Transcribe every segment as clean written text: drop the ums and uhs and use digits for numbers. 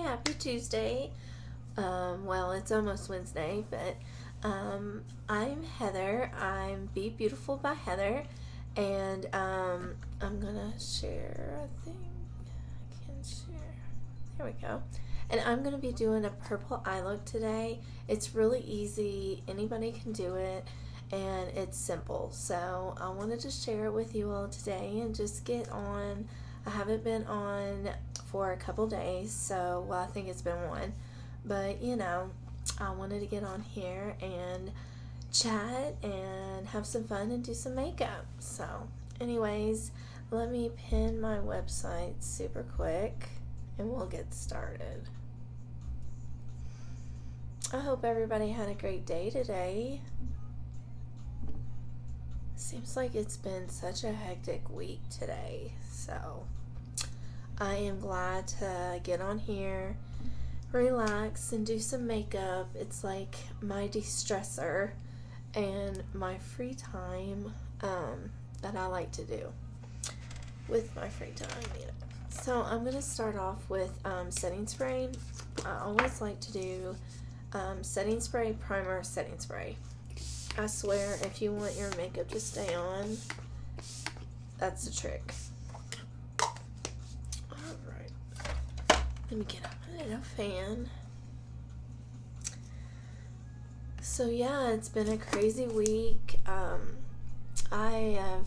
happy Tuesday. Well, it's almost Wednesday, but I'm Heather. I'm Be Beautiful by Heather, and I'm gonna share. I think I can share. There we go. And I'm gonna be doing a purple eye look today. It's really easy. Anybody can do it. And it's simple, so I wanted to share it with you all today and just get on. I haven't been on for a couple days, so well, I think it's been one, but I wanted to get on here and chat and have some fun and do some makeup. So anyways, let me pin my website super quick and we'll get started. I hope everybody had a great day today. Seems like it's been such a hectic week today, so I am glad to get on here, relax, and do some makeup. It's like my de-stressor and my free time that I like to do with my free time, So I'm going to start off with setting spray. I always like to do setting spray, primer, setting spray. I swear, if you want your makeup to stay on, that's the trick. Alright. Let me get up a little fan. So yeah, it's been a crazy week. I have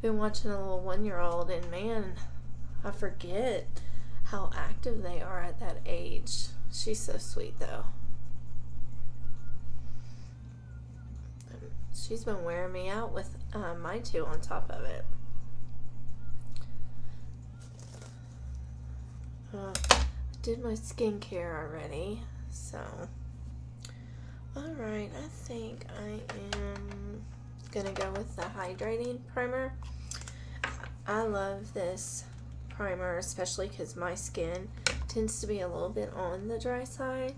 been watching a little 1-year-old, and man, I forget how active they are at that age. She's so sweet though. She's been wearing me out with my two on top of it. I did my skincare already, so alright, I think I am gonna go with the hydrating primer. I love this primer, especially because my skin tends to be a little bit on the dry side.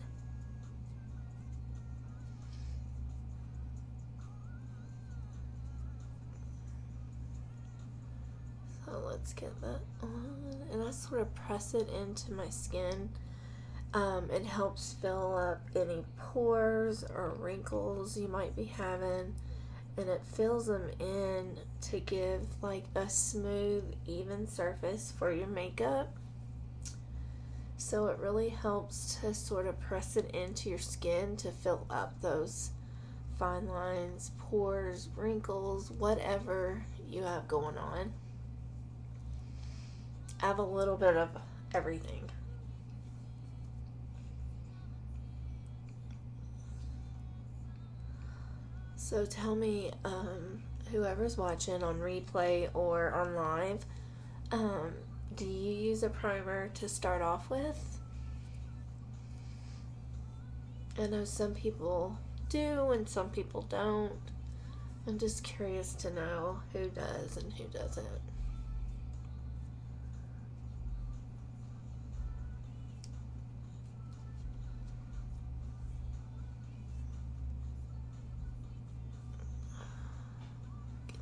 Let's get that on, and I sort of press it into my skin. It helps fill up any pores or wrinkles you might be having, and it fills them in to give like a smooth, even surface for your makeup. So it really helps to sort of press it into your skin to fill up those fine lines, pores, wrinkles, whatever you have going on. I have a little bit of everything. So tell me, whoever's watching on replay or on live, do you use a primer to start off with? I know some people do and some people don't. I'm just curious to know who does and who doesn't.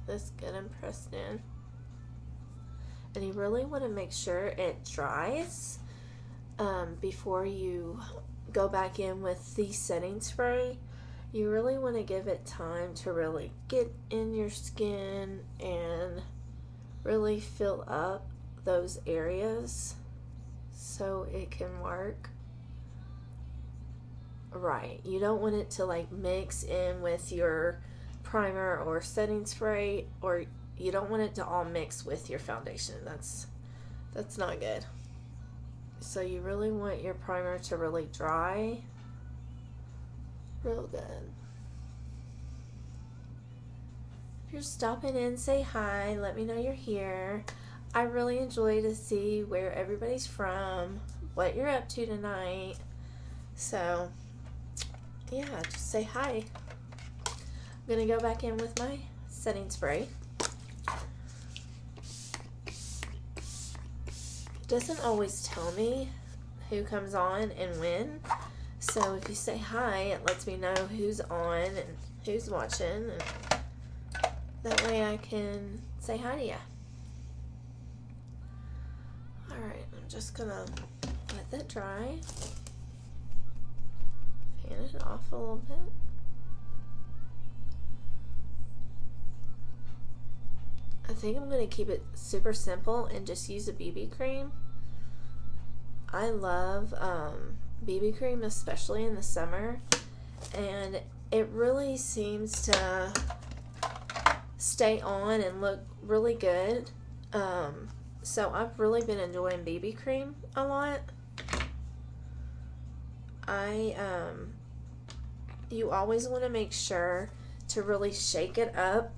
This good and pressed in, and you really want to make sure it dries before you go back in with the setting spray. You really want to give it time to really get in your skin and really fill up those areas so it can work right. You don't want it to like mix in with your primer or setting spray, or you don't want it to all mix with your foundation. That's not good. So you really want your primer to really dry real good. If you're stopping in, say hi, let me know you're here. I really enjoy to see where everybody's from, what you're up to tonight. So yeah, just say hi. I'm going to go back in with my setting spray. It doesn't always tell me who comes on and when. So if you say hi, it lets me know who's on and who's watching. And that way I can say hi to you. Alright, I'm just going to let let that dry. Fan it off a little bit. I think I'm going to keep it super simple and just use a BB cream. I love BB cream, especially in the summer, and it really seems to stay on and look really good. So I've really been enjoying BB cream a lot. You always want to make sure to really shake it up,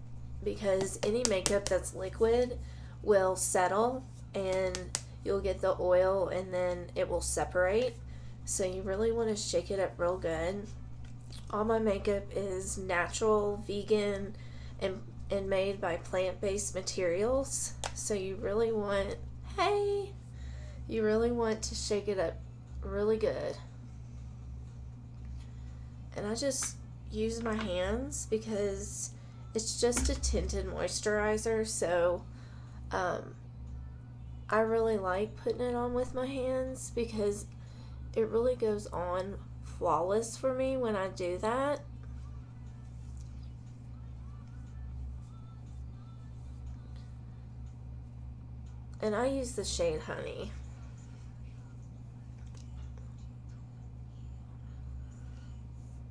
because any makeup that's liquid will settle and you'll get the oil and then it will separate. So you really want to shake it up real good. All my makeup is natural, vegan, and made by plant-based materials. So you really want, you really want to shake it up really good. And I just use my hands because it's just a tinted moisturizer, so I really like putting it on with my hands because it really goes on flawless for me when I do that. And I use the shade Honey.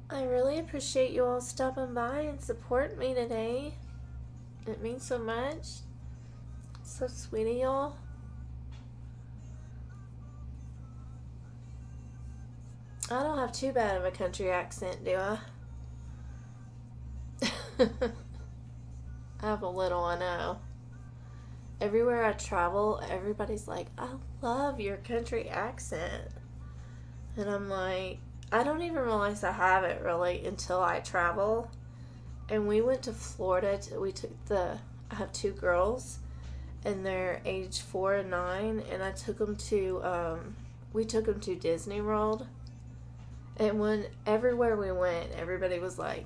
I really appreciate you all stopping by and supporting me today. It means so much. So sweet of y'all. I don't have too bad of a country accent, do I? I have a little, I know. Everywhere I travel, everybody's like, I love your country accent. And I'm like, I don't even realize I have it really until I travel. And we went to Florida. I have two girls, and they're age 4 and 9, and I took them to, we took them to Disney World. And everywhere we went, everybody was like,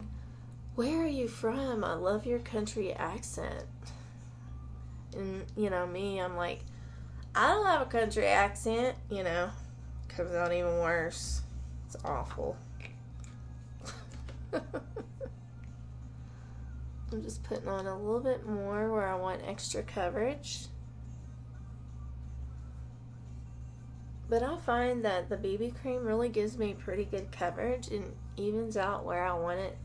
where are you from? I love your country accent. And, me, I'm like, I don't have a country accent, comes out even worse. It's awful. I'm just putting on a little bit more where I want extra coverage. But I find that the BB cream really gives me pretty good coverage and evens out where I want it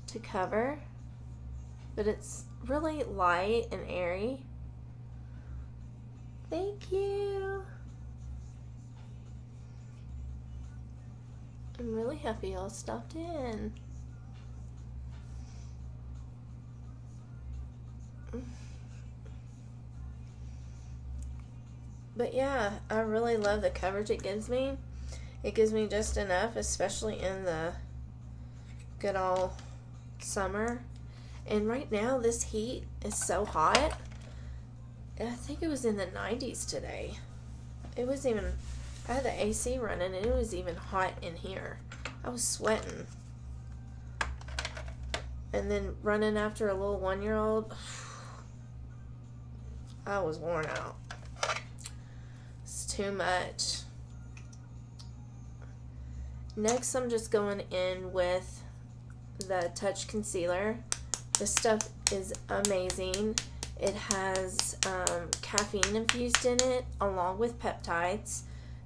to cover. But it's really light and airy. Thank you. I'm really happy y'all stopped in. But yeah, I really love the coverage it gives me. It gives me just enough, especially in the good old summer. And right now, this heat is so hot. And I think it was in the 90s today. It was even, I had the AC running and it was even hot in here. I was sweating. And then running after a little 1-year-old, I was worn out. It's too much. Next, I'm just going in with the Touch Concealer. This stuff is amazing. It has caffeine infused in it along with peptides.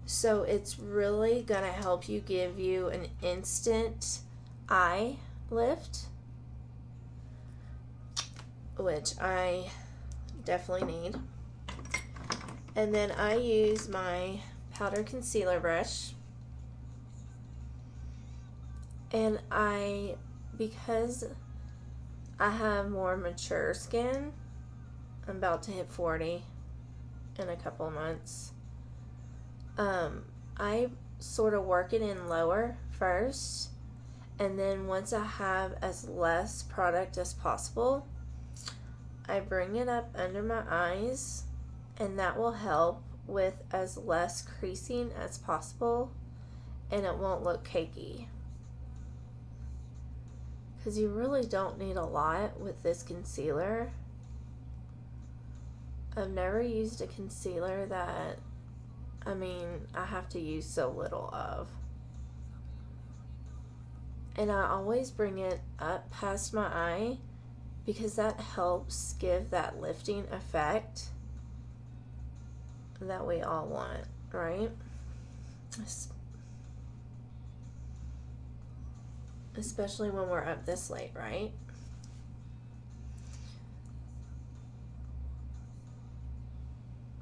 So it's really going to help you, give you an instant eye lift, which I definitely need. And then I use my powder concealer brush. And because I have more mature skin, I'm about to hit 40 in a couple of months. I sort of work it in lower first, and then once I have as less product as possible, I bring it up under my eyes, and that will help with as less creasing as possible, and it won't look cakey. Because you really don't need a lot with this concealer. I've never used a concealer that I mean, I have to use so little of. And I always bring it up past my eye because that helps give that lifting effect that we all want, right? Especially when we're up this late, right?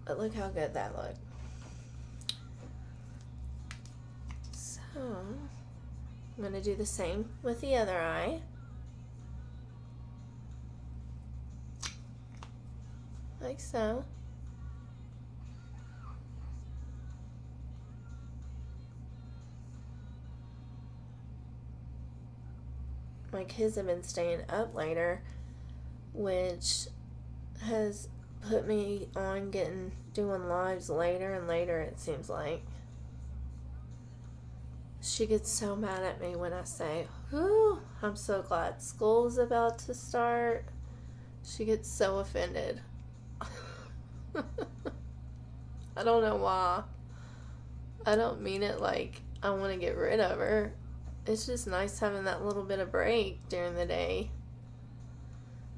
But look how good that looked. So, I'm going to do the same with the other eye. Like so. My kids have been staying up later, which has put me on doing lives later and later, it seems like. She gets so mad at me when I say, "Whew, I'm so glad school's about to start." She gets so offended. I don't know why. I don't mean it like I want to get rid of her. It's just nice having that little bit of break during the day.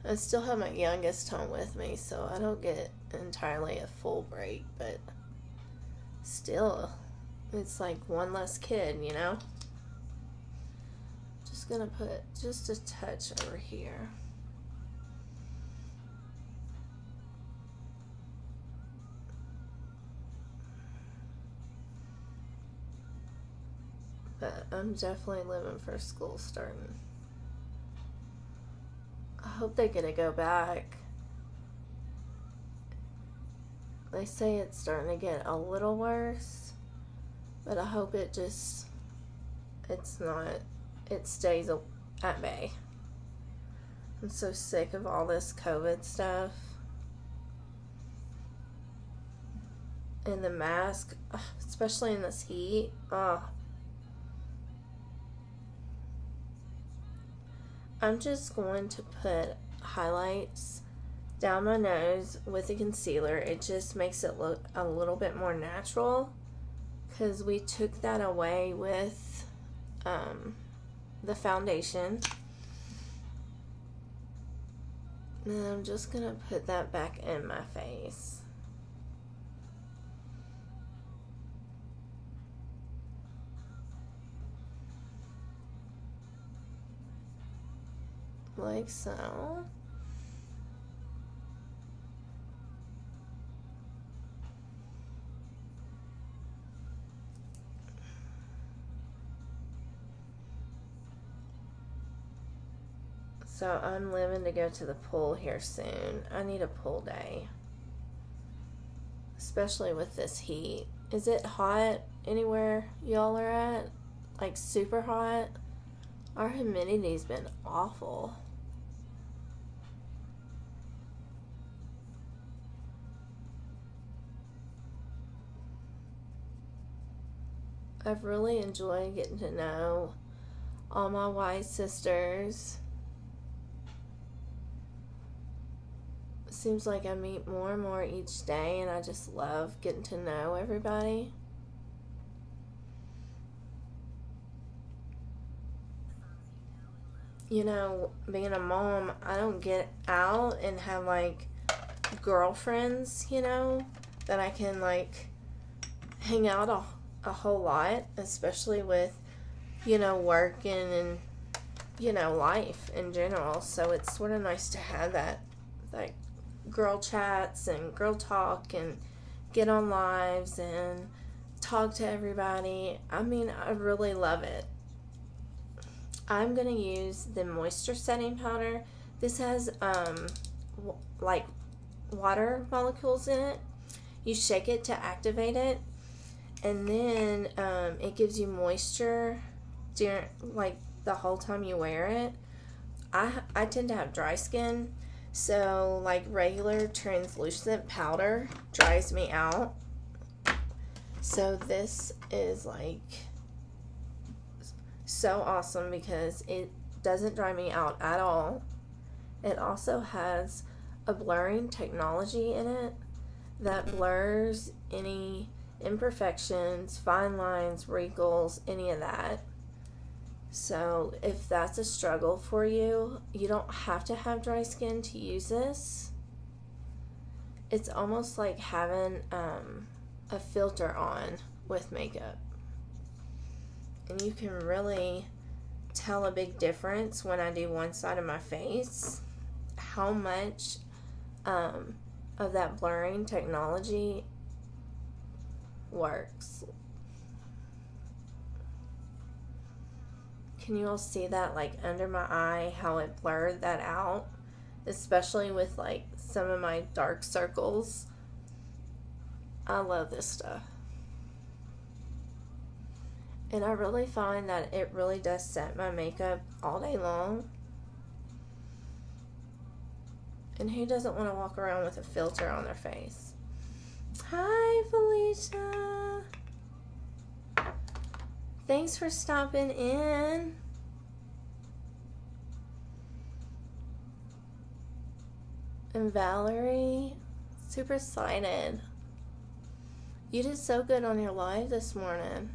I still have my youngest home with me, so I don't get entirely a full break, but still, it's like one less kid, you know? Just gonna put just a touch over here. But I'm definitely living for school starting. I hope they get to go back. They say it's starting to get a little worse, but I hope it stays at bay. I'm so sick of all this COVID stuff. And the mask, especially in this heat, I'm just going to put highlights down my nose with a concealer. It just makes it look a little bit more natural because we took that away with the foundation. And I'm just going to put that back in my face. Like so. So I'm leaving to go to the pool here soon. I need a pool day. Especially with this heat. Is it hot anywhere y'all are at? Like super hot? Our humidity's been awful. I've really enjoyed getting to know all my white sisters. It seems like I meet more and more each day, and I just love getting to know everybody. You know, being a mom, I don't get out and have like girlfriends, you know, that I can like hang out a whole lot, especially with, you know, working and, you know, life in general. So it's sort of nice to have that, like, girl chats and girl talk and get on lives and talk to everybody. I mean, I really love it. I'm going to use the moisture setting powder. This has, like, water molecules in it. You shake it to activate it. And then it gives you moisture during, like, the whole time you wear it. I tend to have dry skin, so like regular translucent powder dries me out. So this is like so awesome because it doesn't dry me out at all. It also has a blurring technology in it that blurs any imperfections, fine lines, wrinkles, any of that. So if that's a struggle for you, you don't have to have dry skin to use this. It's almost like having a filter on with makeup. And you can really tell a big difference when I do one side of my face, how much of that blurring technology works. Can you all see that, like under my eye, how it blurred that out? Especially with like some of my dark circles. I love this stuff. And I really find that it really does set my makeup all day long. And who doesn't want to walk around with a filter on their face? Hi, Felicia. Thanks for stopping in. And Valerie, super excited. You did so good on your live this morning.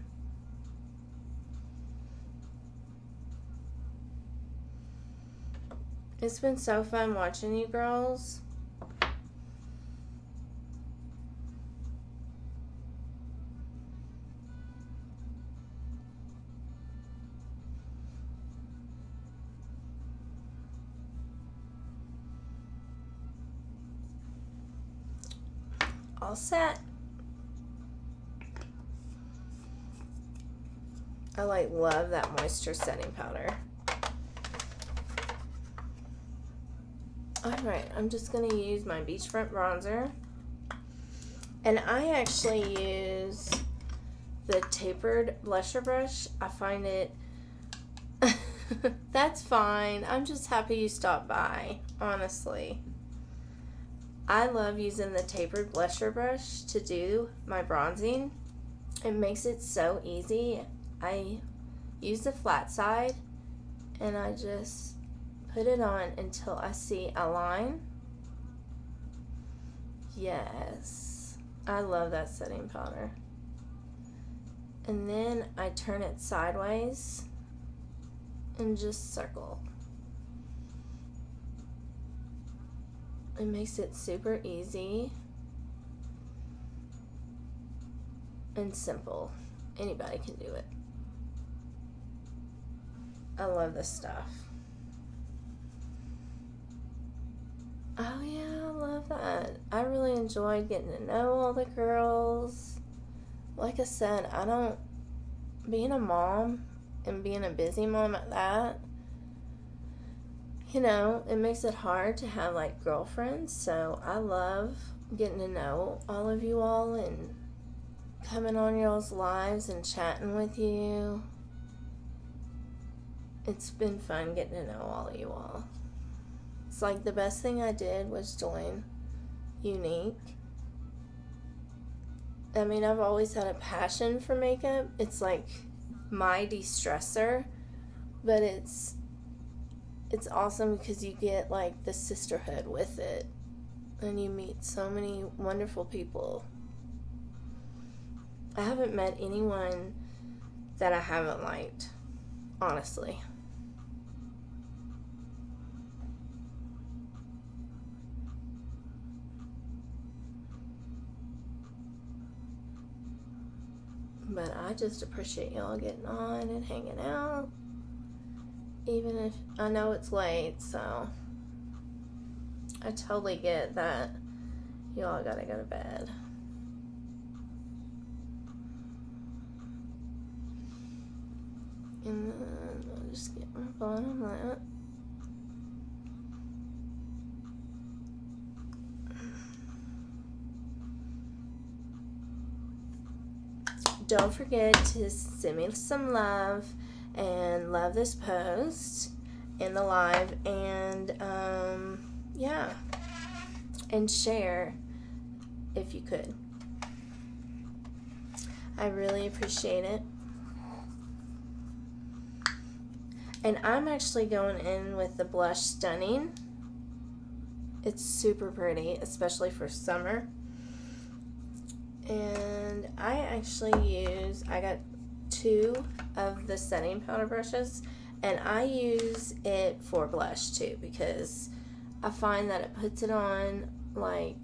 It's been so fun watching you girls. All set. I love that moisture setting powder. Alright, I'm just going to use my beachfront bronzer. And I actually use the tapered blusher brush. I find it... That's fine. I'm just happy you stopped by, honestly. I love using the tapered blusher brush to do my bronzing. It makes it so easy. I use the flat side and I just put it on until I see a line. Yes, I love that setting powder. And then I turn it sideways and just circle. It makes it super easy and simple. Anybody can do it. I love this stuff. Oh yeah, I love that. I really enjoyed getting to know all the girls. Like I said, being a mom and being a busy mom at that, you know, it makes it hard to have like girlfriends. So I love getting to know all of you all and coming on y'all's lives and chatting with you. It's been fun getting to know all of you all. It's like the best thing I did was join Unique. I mean, I've always had a passion for makeup. It's like my de-stressor, but it's awesome because you get like the sisterhood with it and you meet so many wonderful people. I haven't met anyone that I haven't liked, honestly. But I just appreciate y'all getting on and hanging out. Even if I know it's late, so I totally get that y'all gotta go to bed. And then I'll just get my bottom lip. Don't forget to send me some love and love this post in the live, and yeah, and share if you could. I really appreciate it. And I'm actually going in with the blush Stunning. It's super pretty, especially for summer. And I got 2 of the setting powder brushes, and I use it for blush too, because I find that it puts it on like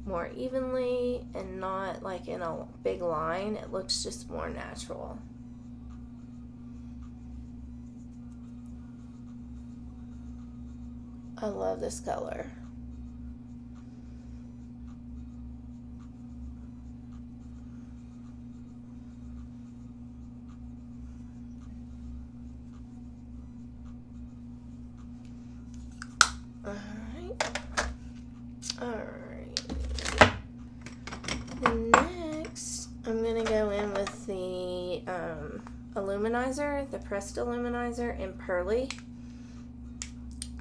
more evenly and not like in a big line. It looks just more natural. I love this color. Alright. Next, I'm going to go in with the illuminizer, the pressed illuminizer in Pearly.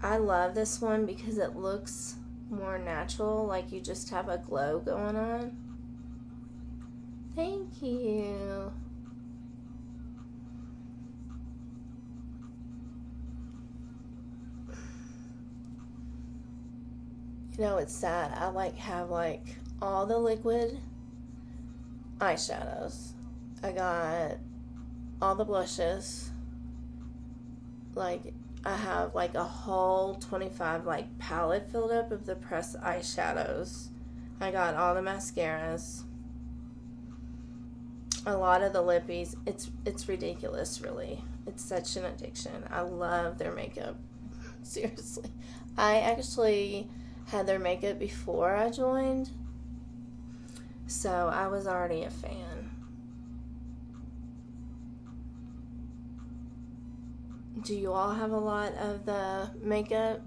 I love this one because it looks more natural, like you just have a glow going on. Thank you. You know, it's sad. I have all the liquid eyeshadows. I got all the blushes. Like, I have like a whole 25 like palette filled up of the pressed eyeshadows. I got all the mascaras. A lot of the lippies. It's ridiculous, really. It's such an addiction. I love their makeup. Seriously. I actually had their makeup before I joined, so I was already a fan. Do you all have a lot of the makeup?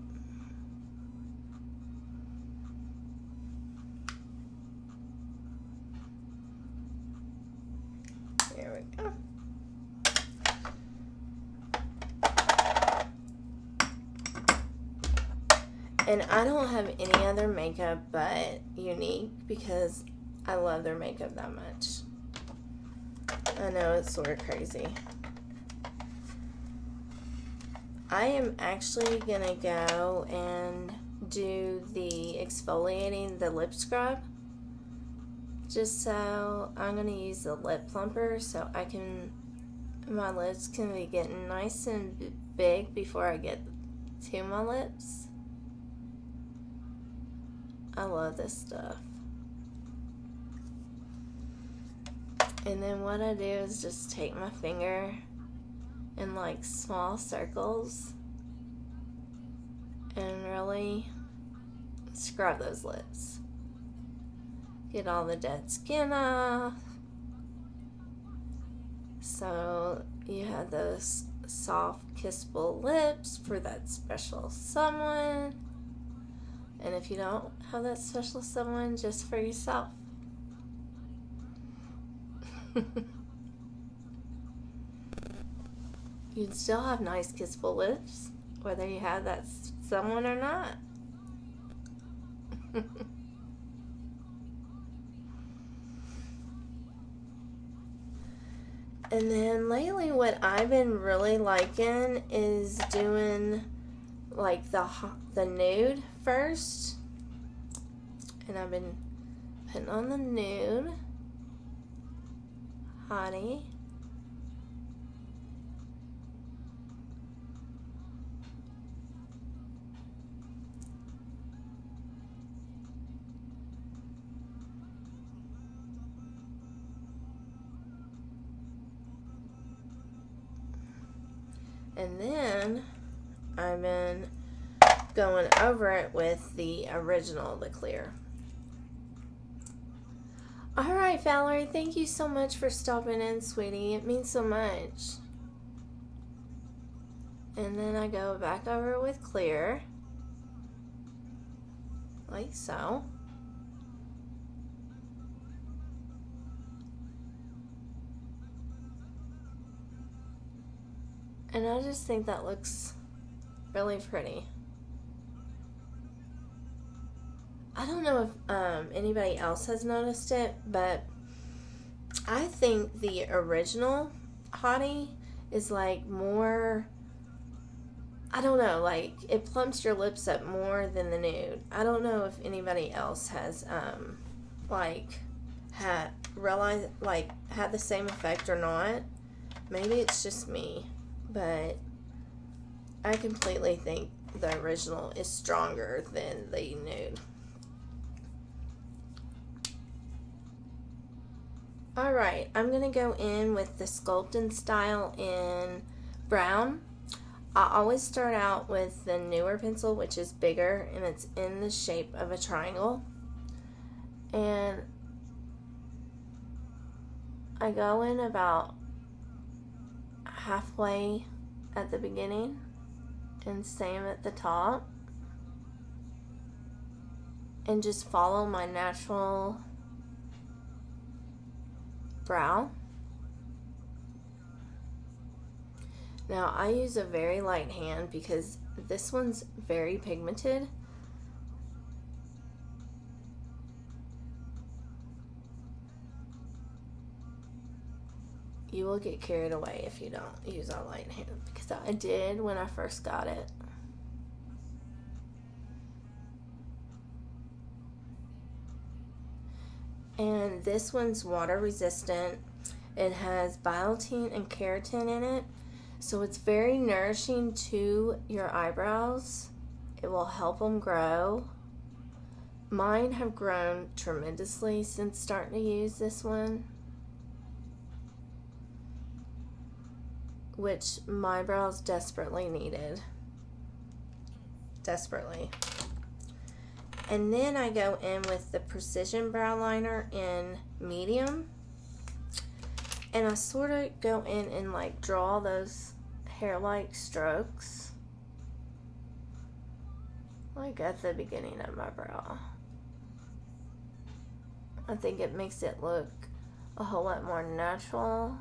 There we go. And I don't have any other makeup but Unique because I love their makeup that much. I know it's sort of crazy. I am actually gonna go and do the exfoliating, the lip scrub. Just so I'm gonna use the lip plumper so my lips can be getting nice and big before I get to my lips. I love this stuff. And then what I do is just take my finger in like small circles and really scrub those lips. Get all the dead skin off. So you have those soft, kissable lips for that special someone. And if you don't have that special someone, just for yourself. You'd still have nice kissable lips, whether you have that someone or not. And then lately what I've been really liking is doing like the nude first. And I've been putting on the nude Hottie. And then I've been going over it with the original, the clear. All right, Valerie, thank you so much for stopping in, sweetie. It means so much. And then I go back over it with clear, like so. And I just think that looks really pretty. I don't know if anybody else has noticed it, but I think the original Hottie is like more, I don't know, like it plumps your lips up more than the nude. I don't know if anybody else has like had the same effect or not. Maybe it's just me, but I completely think the original is stronger than the nude. Alright, I'm going to go in with the Sculpt and Style in brown. I always start out with the newer pencil, which is bigger, and it's in the shape of a triangle. And I go in about halfway at the beginning and same at the top. And just follow my natural brow. Now I use a very light hand because this one's very pigmented. You will get carried away if you don't use a light hand, because I did when I first got it. And this one's water resistant. It has biotin and keratin in it, so it's very nourishing to your eyebrows. It will help them grow. Mine have grown tremendously since starting to use this one, which my brows desperately needed. Desperately. And then I go in with the Precision Brow Liner in medium. And I sort of go in and like draw those hair-like strokes, like at the beginning of my brow. I think it makes it look a whole lot more natural.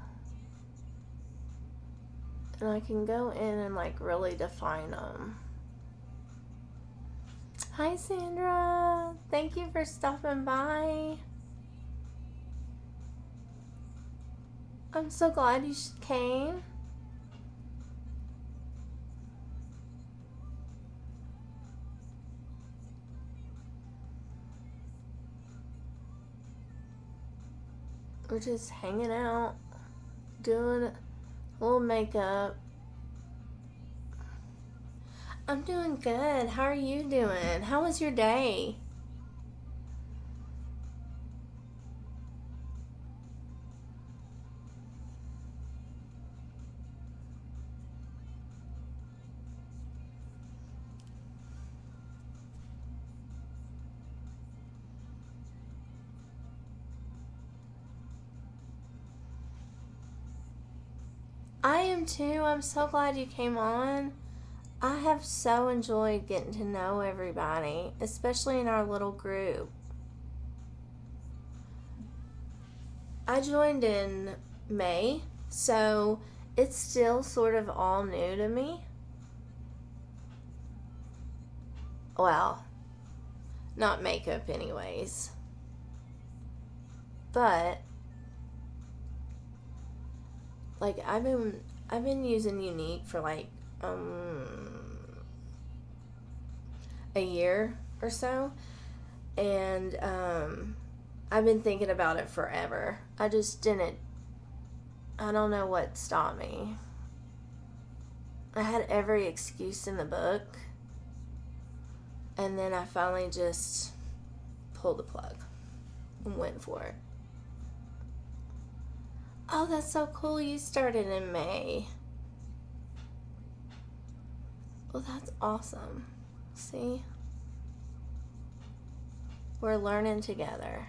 And I can go in and like really define them. Hi Sandra, thank you for stopping by. I'm so glad you came. We're just hanging out, doing a little makeup. I'm doing good. How are you doing? How was your day? I am too. I'm so glad you came on. I have so enjoyed getting to know everybody, especially in our little group. I joined in May, so it's still sort of all new to me. Well, not makeup anyways. But like I've been using Unique for like a year or so, and I've been thinking about it forever. I don't know what stopped me. I had every excuse in the book, and then I finally just pulled the plug and went for it. Oh, that's so cool. You started in May. Well, that's awesome. See? We're learning together.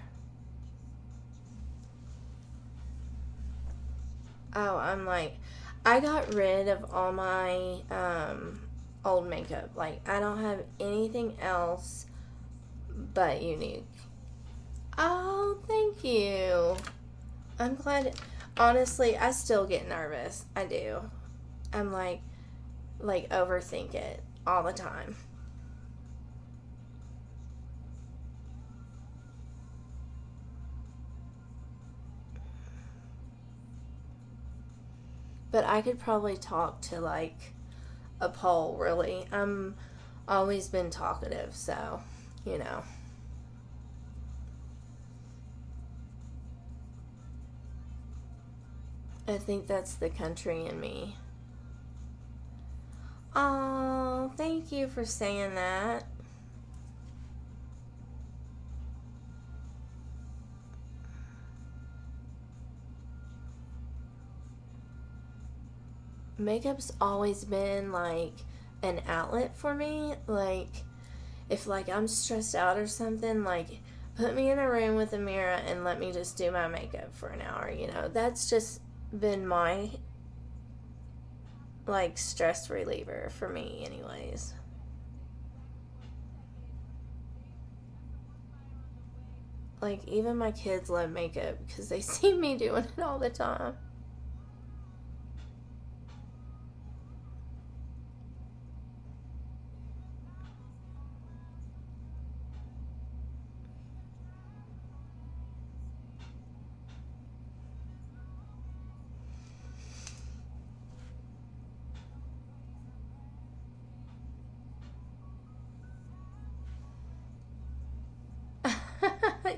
Oh, I got rid of all my old makeup. Like, I don't have anything else but Unique. Oh, thank you. I'm glad. Honestly, I still get nervous. I do. I'm like overthink it all the time. But I could probably talk to like a pole, really. I'm always been talkative, so, you know. I think that's the country in me. Oh, thank you for saying that. Makeup's always been like an outlet for me. Like, if like I'm stressed out or something, like put me in a room with a mirror and let me just do my makeup for an hour, you know. That's just been my like stress reliever for me anyways. Like even my kids love makeup because they see me doing it all the time.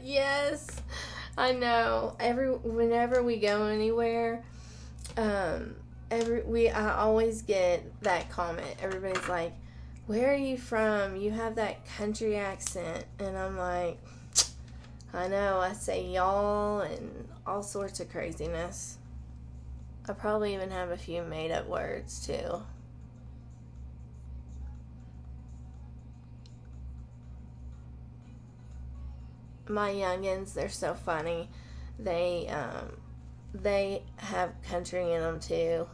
Yes, I know. Whenever we go anywhere, I always get that comment. Everybody's like, "Where are you from? You have that country accent," and I'm like, I know. I say y'all and all sorts of craziness. I probably even have a few made up words too. My youngins, they're so funny. They they have country in them too.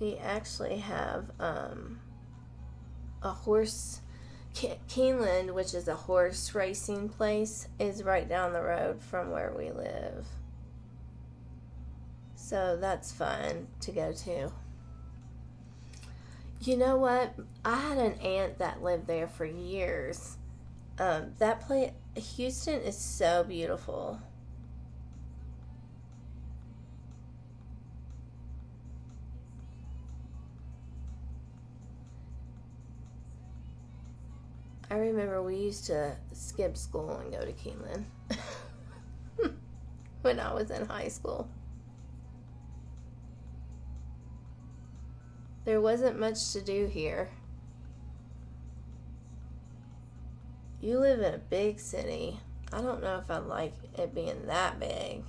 We actually have a horse. Keeneland, which is a horse racing place, is right down the road from where we live. So that's fun to go to. You know what? I had an aunt that lived there for years. That place, Houston, is so beautiful. I remember we used to skip school and go to Keeneland when I was in high school. There wasn't much to do here. You live in a big city. I don't know if I like it being that big.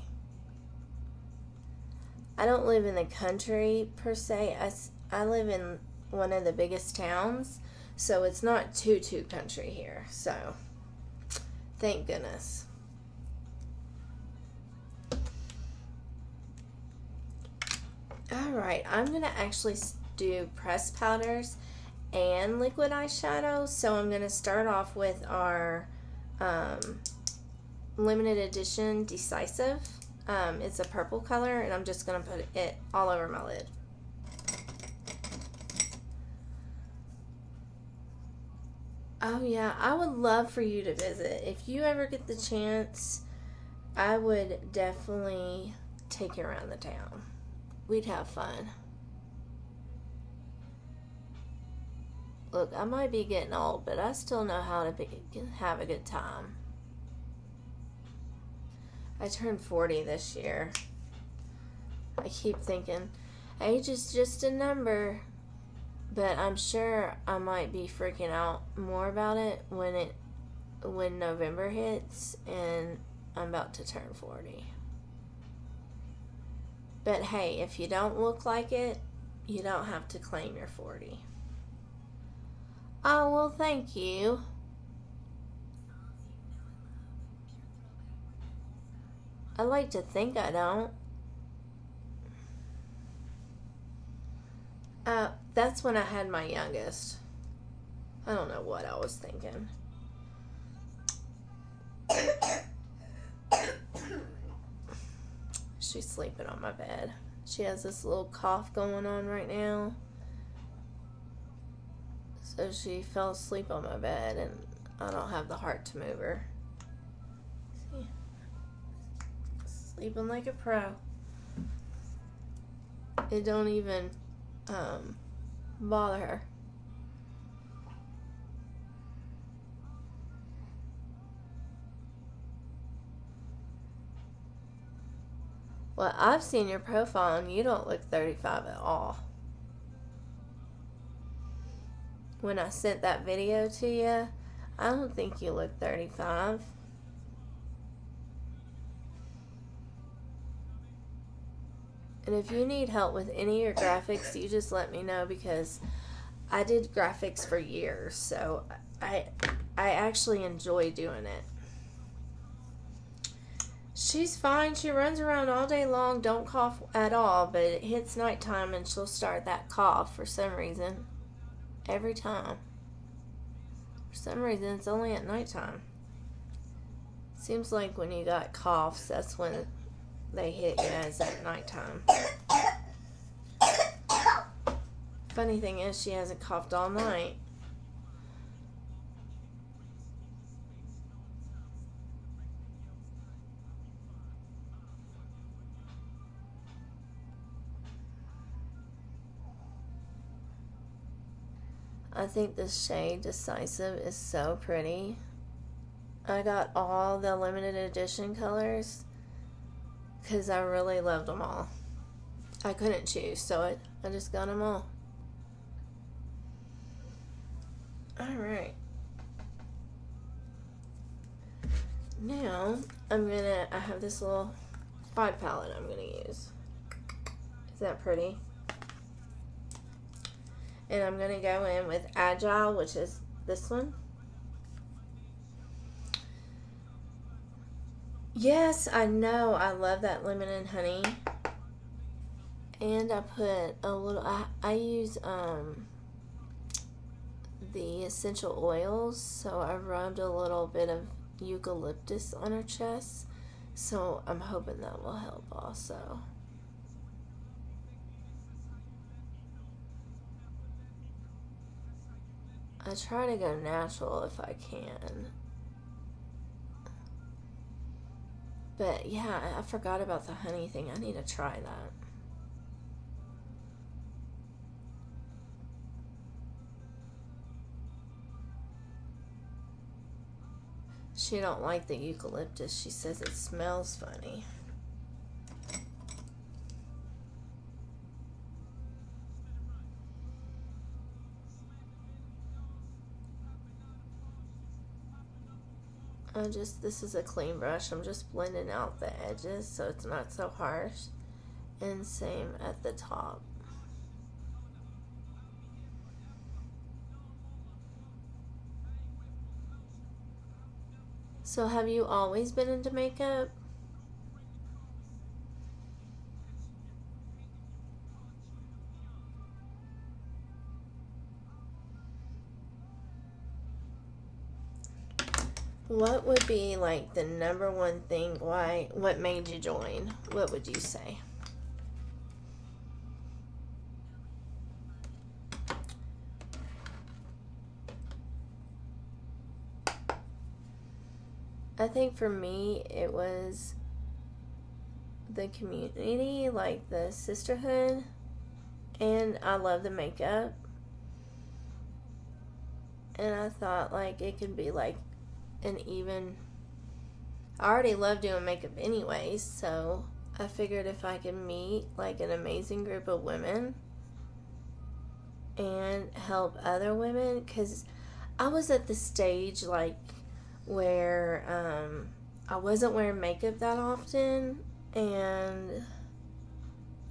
I don't live in the country per se. I live in one of the biggest towns, so it's not too country here. So, thank goodness. Alright, I'm going to actually do pressed powders and liquid eyeshadow. So I'm going to start off with our limited edition Decisive. It's a purple color, and I'm just going to put it all over my lid. Oh yeah, I would love for you to visit. If you ever get the chance, I would definitely take you around the town. We'd have fun. Look, I might be getting old, but I still know how to have a good time. I turned 40 this year. I keep thinking, age is just a number. But I'm sure I might be freaking out more about it when November hits and I'm about to turn 40. But hey, if you don't look like it, you don't have to claim you're 40. Oh, well, thank you. I like to think I don't. That's when I had my youngest. I don't know what I was thinking. She's sleeping on my bed. She has this little cough going on right now. So she fell asleep on my bed, and I don't have the heart to move her. See? Sleeping like a pro. It don't even bother her. Well, I've seen your profile and you don't look 35 at all. When I sent that video to you, I don't think you look 35. And if you need help with any of your graphics, you just let me know, because I did graphics for years, so I actually enjoy doing it. She's fine. She runs around all day long, don't cough at all, but it hits nighttime and she'll start that cough for some reason. Every time. For some reason, it's only at nighttime. Seems like when you got coughs, that's when they hit you, as at nighttime. Funny thing is, she hasn't coughed all night. I think this shade Decisive is so pretty. I got all the limited edition colors because I really loved them all. I couldn't choose, so I just got them all. Alright. Now, I have this little 5 palette I'm going to use. Is that pretty? And I'm going to go in with Agile, which is this one. Yes, I know. I love that lemon and honey. And I put a little, I use the essential oils. So I rubbed a little bit of eucalyptus on her chest. So I'm hoping that will help also. I try to go natural if I can. But yeah, I forgot about the honey thing. I need to try that. She don't like the eucalyptus. She says it smells funny. This is a clean brush. I'm just blending out the edges so it's not so harsh. And same at the top. So have you always been into makeup? What would be like the number one thing, what made you join? What would you say? I think for me, it was the community, like the sisterhood, and I love the makeup. And I thought like it could be like I already love doing makeup anyways, so I figured if I could meet like an amazing group of women and help other women, because I was at the stage like where I wasn't wearing makeup that often, and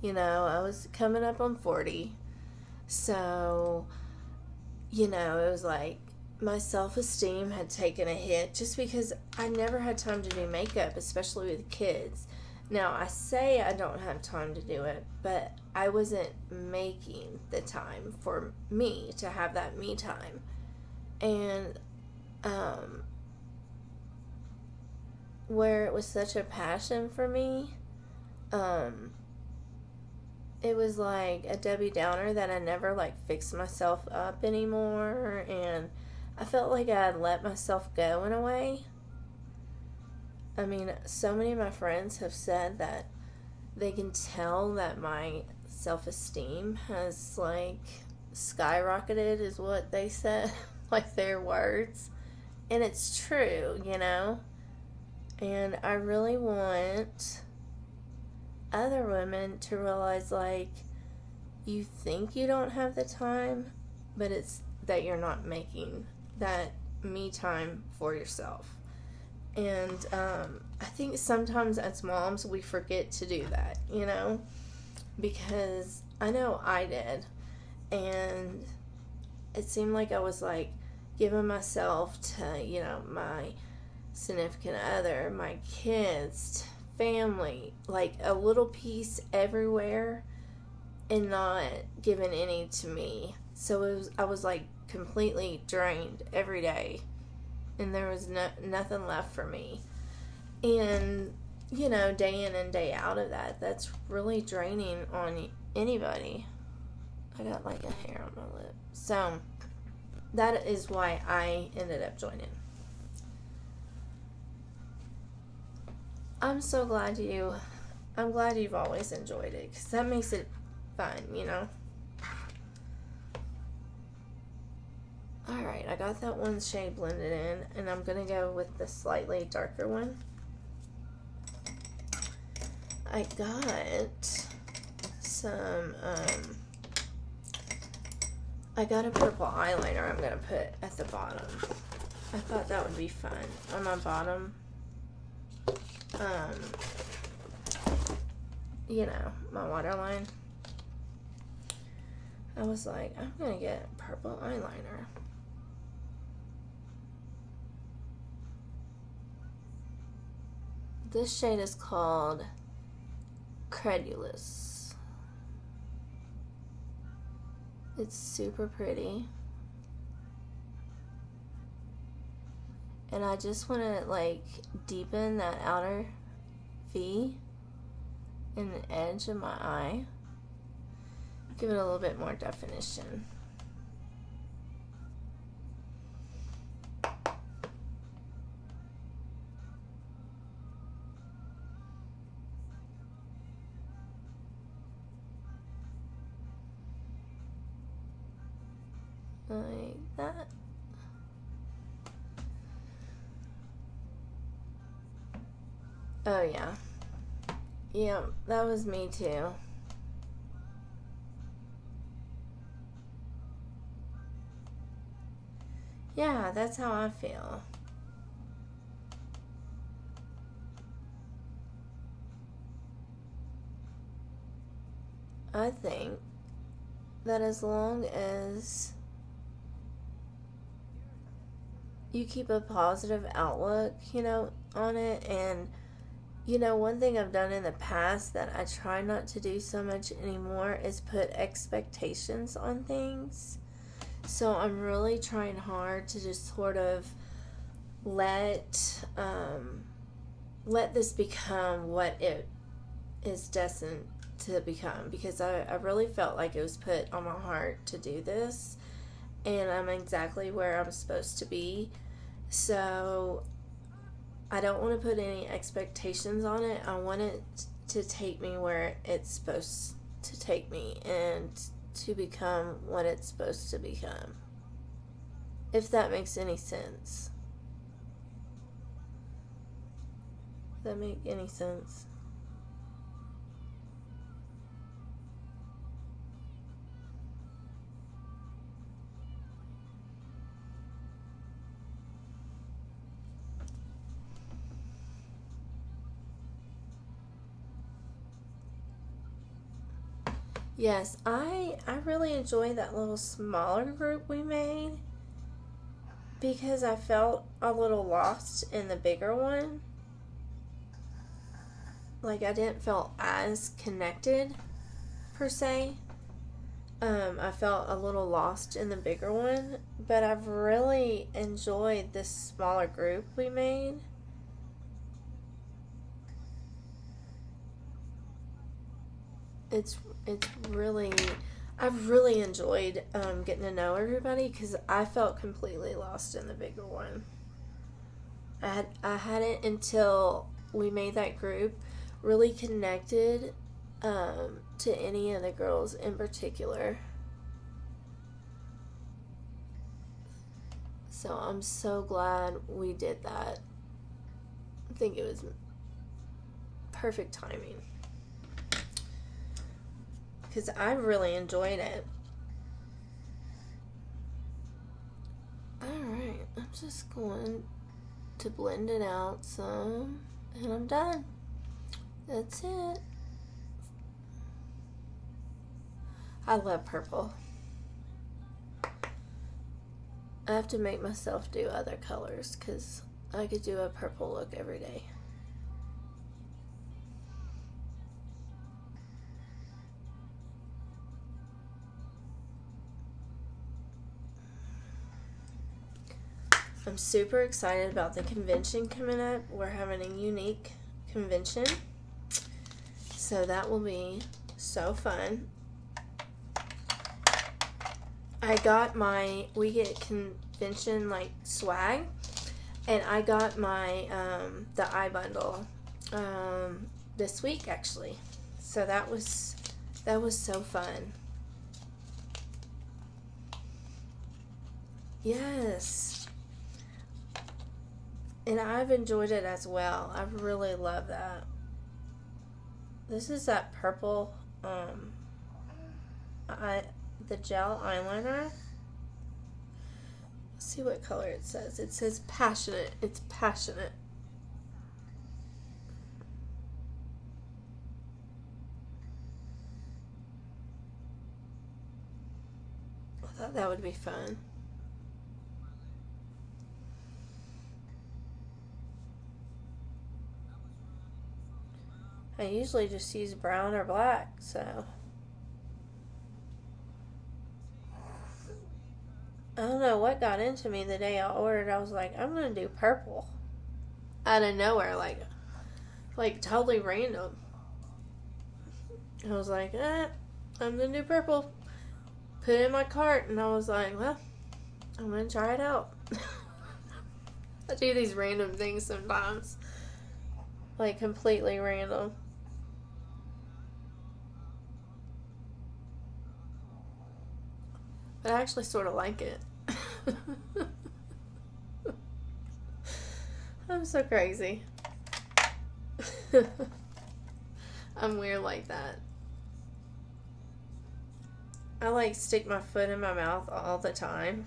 I was coming up on 40, so it was like my self-esteem had taken a hit just because I never had time to do makeup, especially with kids. Now, I say I don't have time to do it, but I wasn't making the time for me to have that me time. And where it was such a passion for me, it was like a Debbie Downer that I never like fixed myself up anymore, and I felt like I had let myself go in a way. I mean, so many of my friends have said that they can tell that my self-esteem has like skyrocketed, is what they said, like their words. And it's true, And I really want other women to realize, like, you think you don't have the time, but it's that you're not making that me time for yourself. And I think sometimes as moms we forget to do that, you know, because I know I did, and it seemed like I was like giving myself to, you know, my significant other, my kids, family, like a little piece everywhere, and not giving any to me. So I was like completely drained every day, and there was nothing left for me. And, you know, day in and day out of that, that's really draining on anybody. I got like a hair on my lip. So that is why I ended up joining. I'm glad you've always enjoyed it, because that makes it fun, you know. Alright, I got that one shade blended in, and I'm going to go with the slightly darker one. I got some, I got a purple eyeliner I'm going to put at the bottom. I thought that would be fun. On my bottom, you know, my waterline. I was like, I'm going to get a purple eyeliner. This shade is called Credulous. It's super pretty. And I just want to like deepen that outer V in the edge of my eye. Give it a little bit more definition. Like that. Oh yeah. Yeah, that was me too. Yeah, that's how I feel. I think that as long as you keep a positive outlook, you know, on it, and, you know, one thing I've done in the past that I try not to do so much anymore is put expectations on things. So I'm really trying hard to just sort of let this become what it is destined to become, because I really felt like it was put on my heart to do this, and I'm exactly where I'm supposed to be. So I don't want to put any expectations on it. I want it to take me where it's supposed to take me, and to become what it's supposed to become. If that makes any sense. Does that make any sense? Yes, I really enjoy that little smaller group we made, because I felt a little lost in the bigger one. Like, I didn't feel as connected, per se. I felt a little lost in the bigger one, but I've really enjoyed this smaller group we made. It's really, I've really enjoyed getting to know everybody, because I felt completely lost in the bigger one. I hadn't, until we made that group, really connected to any of the girls in particular. So I'm so glad we did that. I think it was perfect timing. because I really enjoyed it. Alright, I'm just going to blend it out some, and I'm done. That's it. I love purple. I have to make myself do other colors because I could do a purple look every day. I'm super excited about the convention coming up. We're having a unique convention, so that will be so fun. I got we get convention like swag, and I got my the eye bundle this week actually, so that was so fun. Yes, and I've enjoyed it as well. I really love that. This is that purple the gel eyeliner. Let's see what color it says. It says passionate. It's passionate. I thought that would be fun. I usually just use brown or black, so I don't know what got into me the day I ordered. I was like, I'm gonna do purple. Out of nowhere, like totally random. I was like, I'm gonna do purple. Put it in my cart, and I was like, well, I'm gonna try it out. I do these random things sometimes. Like completely random. But I actually sort of like it. I'm so crazy. I'm weird like that. I like stick my foot in my mouth all the time.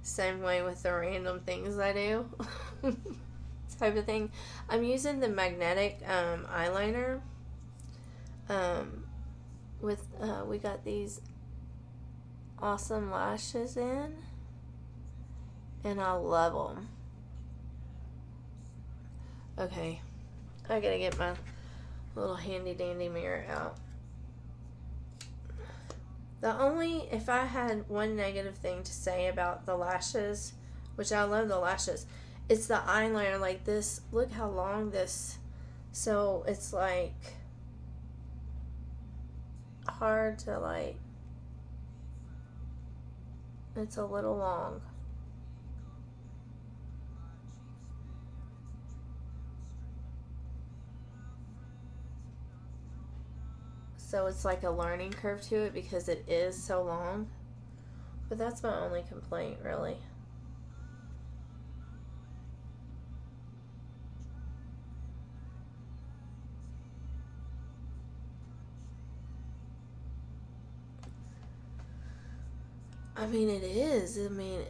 Same way with the random things I do. Type of thing. I'm using the magnetic eyeliner. We got these awesome lashes in, and I love them. Okay, I gotta get my little handy dandy mirror out. If I had one negative thing to say about the lashes, which I love the lashes, it's the eyeliner. Like this, look how long this, so it's like hard to like, it's a little long. So it's like a learning curve to it because it is so long. But that's my only complaint, really. I mean, it is. I mean,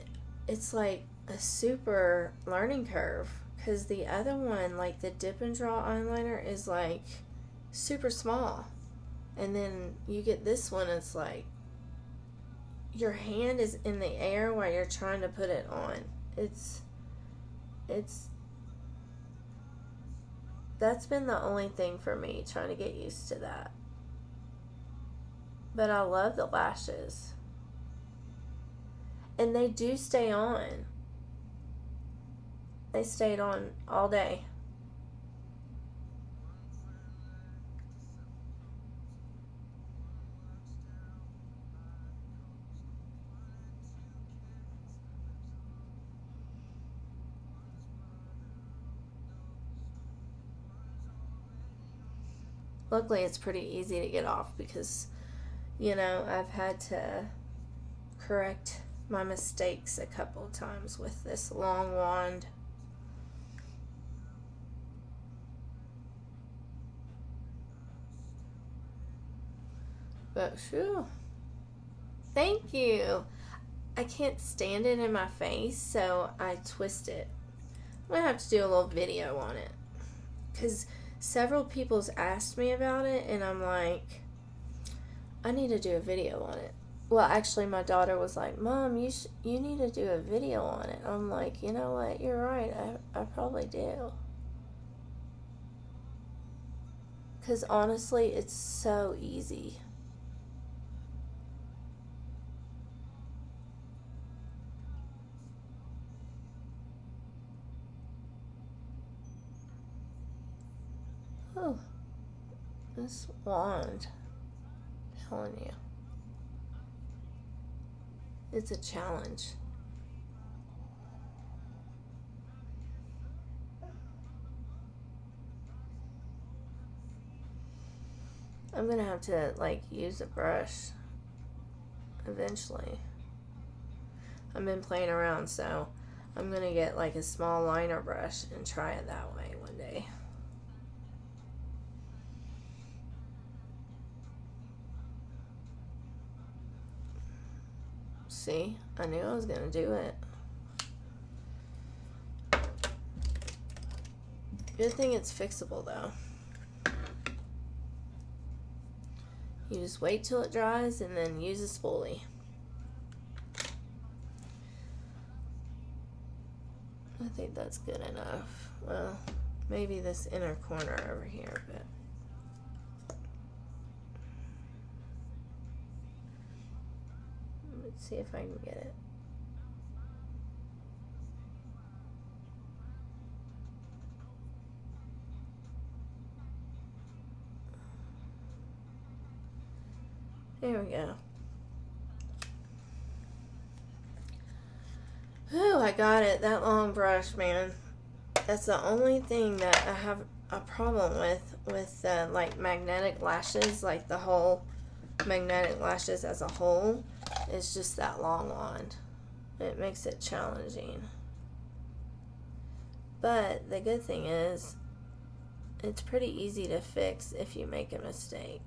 it's like a super learning curve. Because the other one, like the dip and draw eyeliner, is like super small. And then you get this one, it's like your hand is in the air while you're trying to put it on. That's been the only thing for me, trying to get used to that. But I love the lashes. And they do stay on. They stayed on all day. Luckily, it's pretty easy to get off because, I've had to correct my mistakes a couple of times with this long wand. But phew. Thank you. I can't stand it in my face, so I twist it. I'm going to have to do a little video on it. Because several people's asked me about it, and I'm like, I need to do a video on it. Well, actually, my daughter was like, Mom, you need to do a video on it. I'm like, you know what? You're right. I probably do. Because honestly, it's so easy. Oh, this wand, I'm telling you, it's a challenge. I'm gonna have to like use a brush eventually. I've been playing around, so I'm gonna get like a small liner brush and try it that way one day. See, I knew I was gonna do it. Good thing it's fixable though. You just wait till it dries and then use a spoolie. I think that's good enough. Well, maybe this inner corner over here, but let's see if I can get it. There we go. Whew, I got it. That long brush, man. That's the only thing that I have a problem with like magnetic lashes, like the whole magnetic lashes as a whole. It's just that long wand. It makes it challenging. But the good thing is, it's pretty easy to fix if you make a mistake.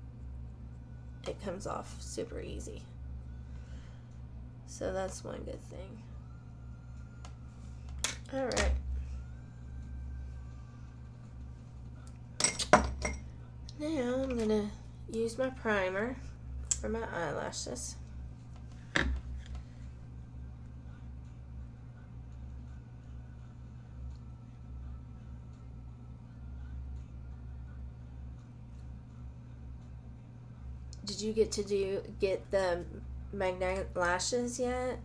It comes off super easy. So that's one good thing. Alright. Now I'm going to use my primer for my eyelashes. Did you get the magnetic lashes yet?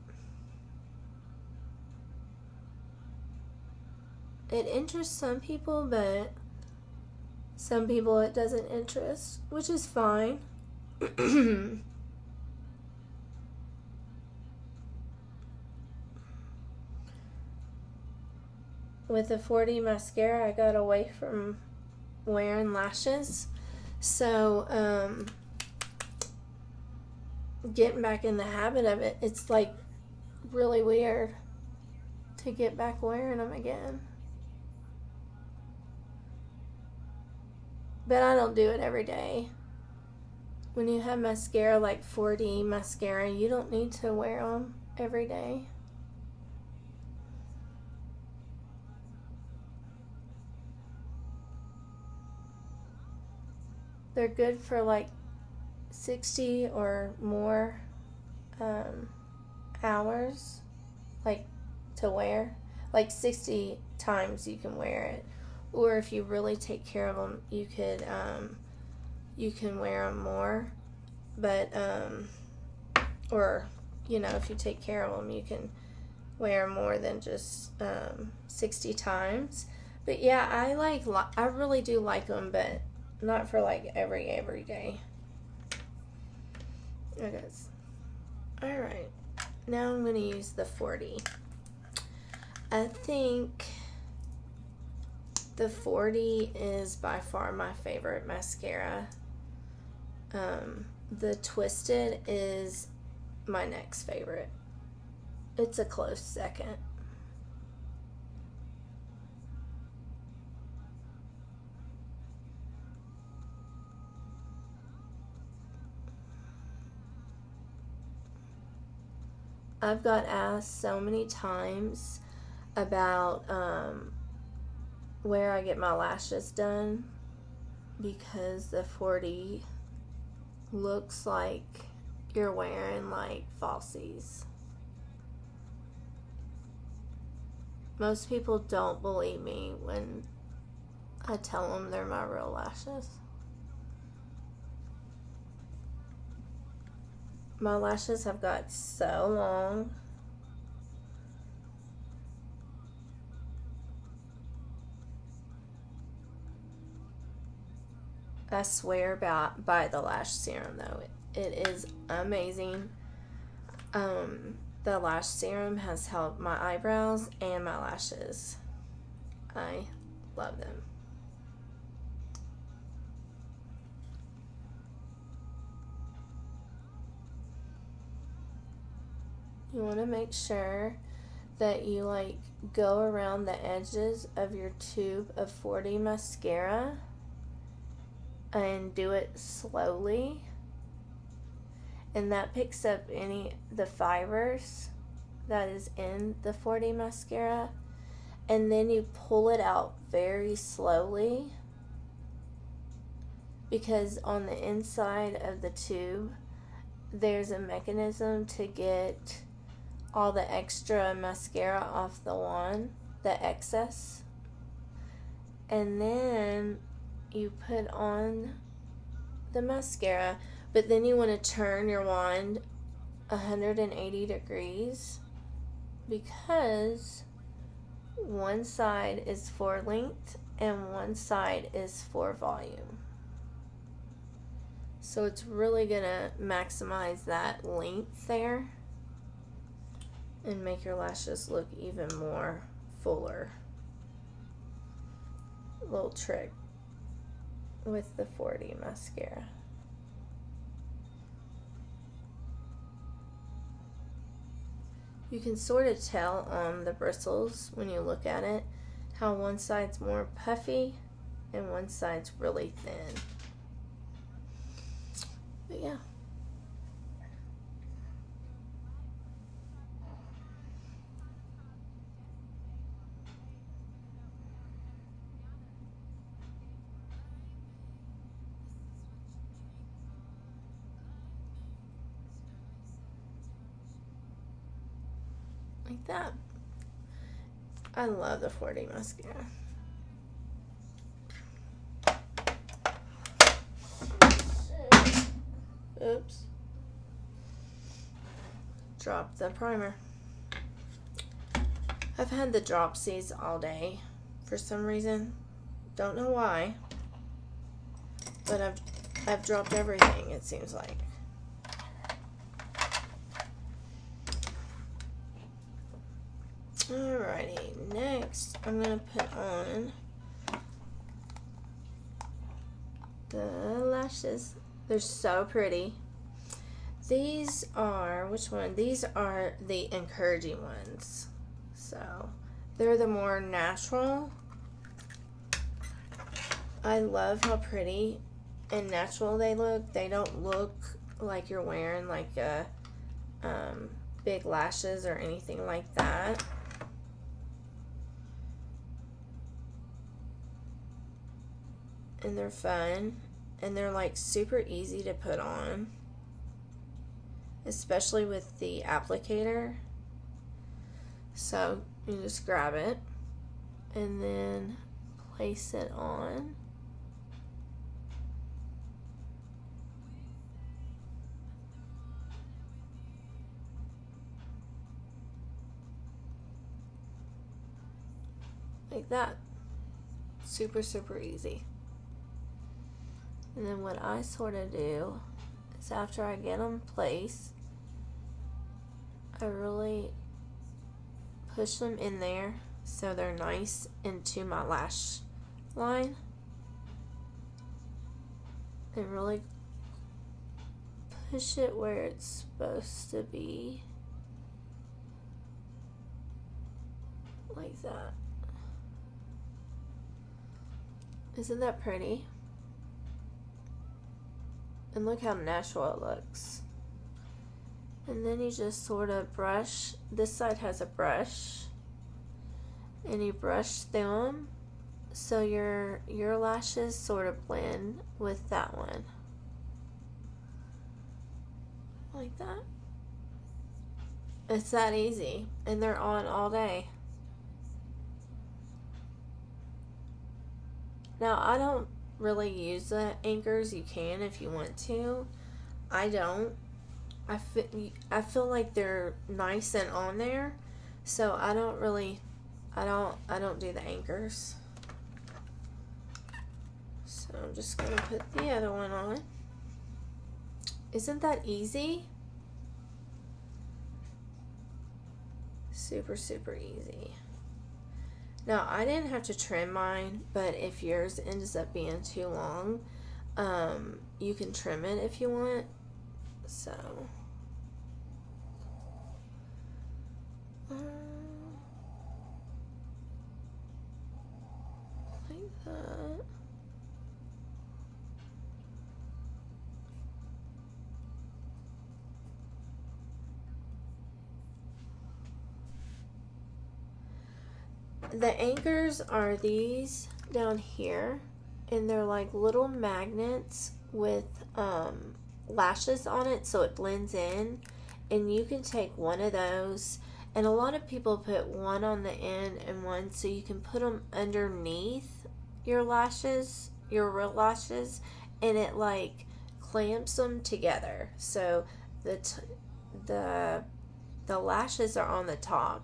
It interests some people, but some people it doesn't interest, which is fine. With the 4D mascara, I got away from wearing lashes. So, getting back in the habit of it, it's like really weird to get back wearing them again. But I don't do it every day. When you have mascara like 4D mascara, you don't need to wear them every day. They're good for like 60 or more hours, like to wear. Like 60 times you can wear it. Or if you really take care of them, you can wear them more. But or if you take care of them, you can wear more than just 60 times. But yeah, I really do like them, but not for like every day. Okay. Alright. Now I'm going to use the 4D. I think the 4D is by far my favorite mascara. The Twisted is my next favorite. It's a close second. I've got asked so many times about where I get my lashes done, because the 40 looks like you're wearing like falsies. Most people don't believe me when I tell them they're my real lashes. My lashes have got so long. I swear by the lash serum though. It is amazing. The lash serum has helped my eyebrows and my lashes. I love them. You want to make sure that you like go around the edges of your tube of 40 mascara and do it slowly, and that picks up the fibers that is in the 40 mascara, and then you pull it out very slowly, because on the inside of the tube there's a mechanism to get all the extra mascara off the excess, and then you put on the mascara. But then you want to turn your wand 180 degrees, because one side is for length and one side is for volume. So it's really going to maximize that length there and make your lashes look even more fuller. Little trick with the 40 mascara. You can sort of tell on the bristles when you look at it how one side's more puffy and one side's really thin. But yeah. Like that. I love the 40 mascara. Oops. Dropped the primer. I've had the dropsies all day for some reason. Don't know why. But I've dropped everything, it seems like. Alrighty, next I'm going to put on the lashes. They're so pretty. These are, which one? These are the encouraging ones. So, they're the more natural. I love how pretty and natural they look. They don't look like you're wearing like a big lashes or anything like that. And they're fun, and they're like super easy to put on, especially with the applicator. So you just grab it and then place it on. Like that. Super, super easy. And then what I sort of do is after I get them placed, I really push them in there so they're nice into my lash line. And really push it where it's supposed to be. Like that. Isn't that pretty? And look how natural it looks. And then you just sort of brush. This side has a brush, and you brush them so your lashes sort of blend with that one. Like that. It's that easy, and they're on all day. Now, I don't really use the anchors. You can if you want to. I don't. I feel like they're nice and on there, so I don't do the anchors. So I'm just gonna put the other one on. Isn't that easy? Super, super easy. Now, I didn't have to trim mine, but if yours ends up being too long, you can trim it if you want. So, like that. The anchors are these down here, and they're like little magnets with lashes on it, so it blends in. And you can take one of those, and a lot of people put one on the end and one, so you can put them underneath your lashes, your real lashes, and it like clamps them together. So the lashes are on the top,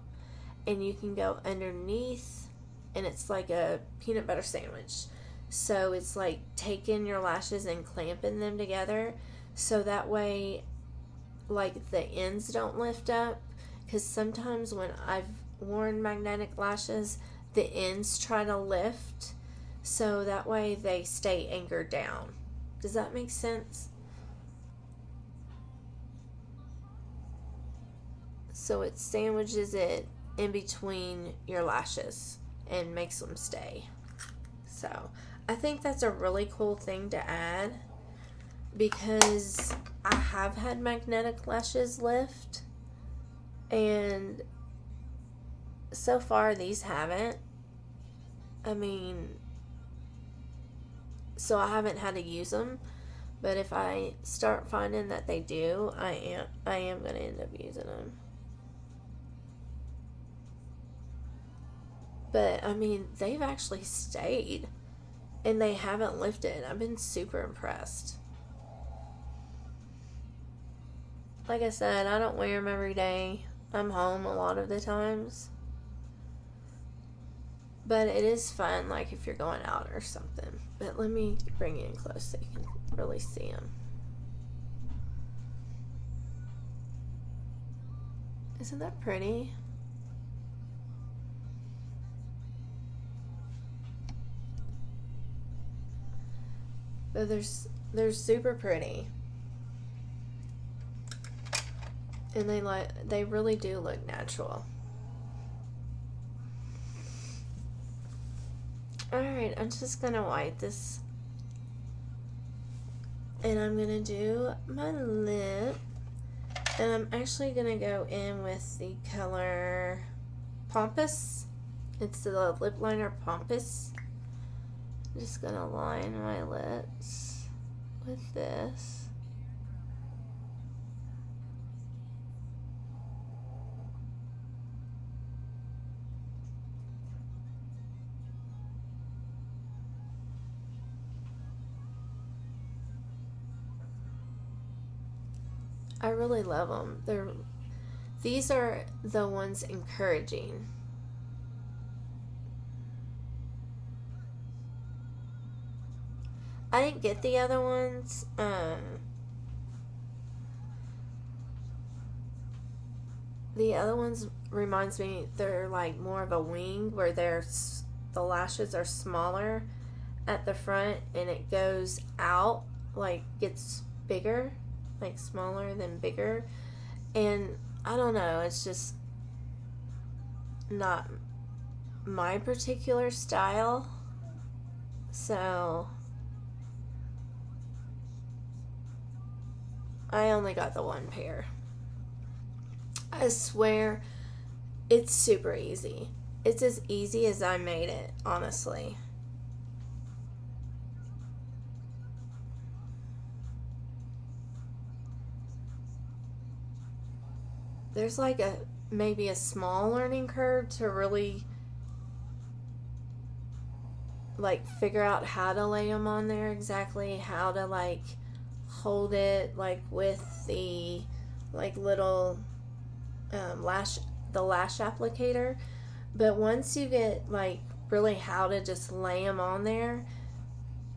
and you can go underneath, and it's like a peanut butter sandwich. So it's like taking your lashes and clamping them together, so that way like the ends don't lift up, because sometimes when I've worn magnetic lashes, the ends try to lift, so that way they stay anchored down. Does that make sense? So it sandwiches it in between your lashes and makes them stay. So I think that's a really cool thing to add, because I have had magnetic lashes lift, and so far these haven't. I mean, so I haven't had to use them, but if I start finding that they do, I am going to end up using them. But I mean, they've actually stayed, and they haven't lifted. I've been super impressed. Like I said, I don't wear them every day. I'm home a lot of the times. But it is fun, like if you're going out or something. But let me bring you in close so you can really see them. Isn't that pretty? But they're super pretty. And they really do look natural. Alright, I'm just gonna wipe this, and I'm gonna do my lip, and I'm actually gonna go in with the color Pompous. It's the lip liner Pompous. I'm just gonna line my lips with this. I really love them. These are the ones encouraging. I didn't get the other ones. The other ones reminds me, they're like more of a wing, where the lashes are smaller at the front, and it goes out, like gets bigger, like smaller than bigger. And I don't know, it's just not my particular style. So I only got the one pair. I swear it's super easy. It's as easy as I made it, honestly. There's like maybe a small learning curve to really like figure out how to lay them on there exactly, how to like hold it like with the like little lash applicator. But once you get like really how to just lay them on there,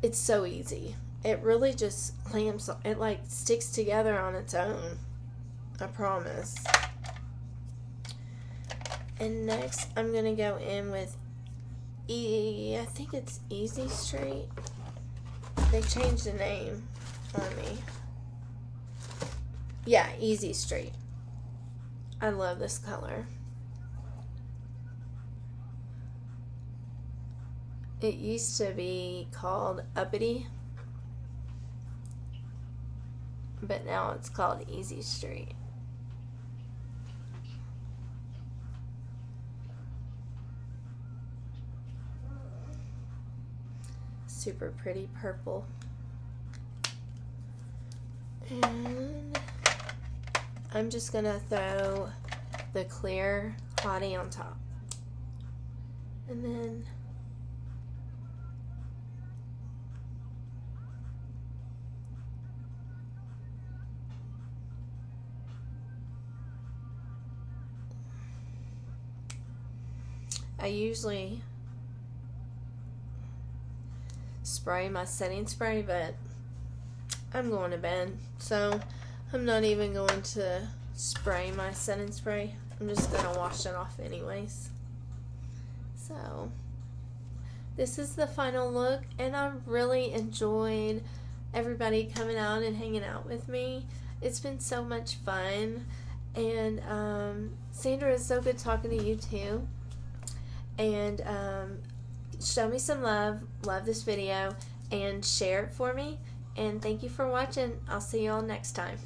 it's so easy. It really just clamps, it like sticks together on its own, I promise. And next I'm gonna go in with I think it's Easy Street. They changed the name on me. Yeah, Easy Street. I love this color. It used to be called Uppity, but now it's called Easy Street. Super pretty purple. And I'm just gonna throw the clear hottie on top. And then I usually spray my setting spray, but I'm going to bed, so I'm not even going to spray my setting spray. I'm just going to wash it off anyways. So this is the final look, and I really enjoyed everybody coming out and hanging out with me. It's been so much fun, and Sandra, it's so good talking to you too. And show me some love this video, and share it for me. And thank you for watching. I'll see you all next time.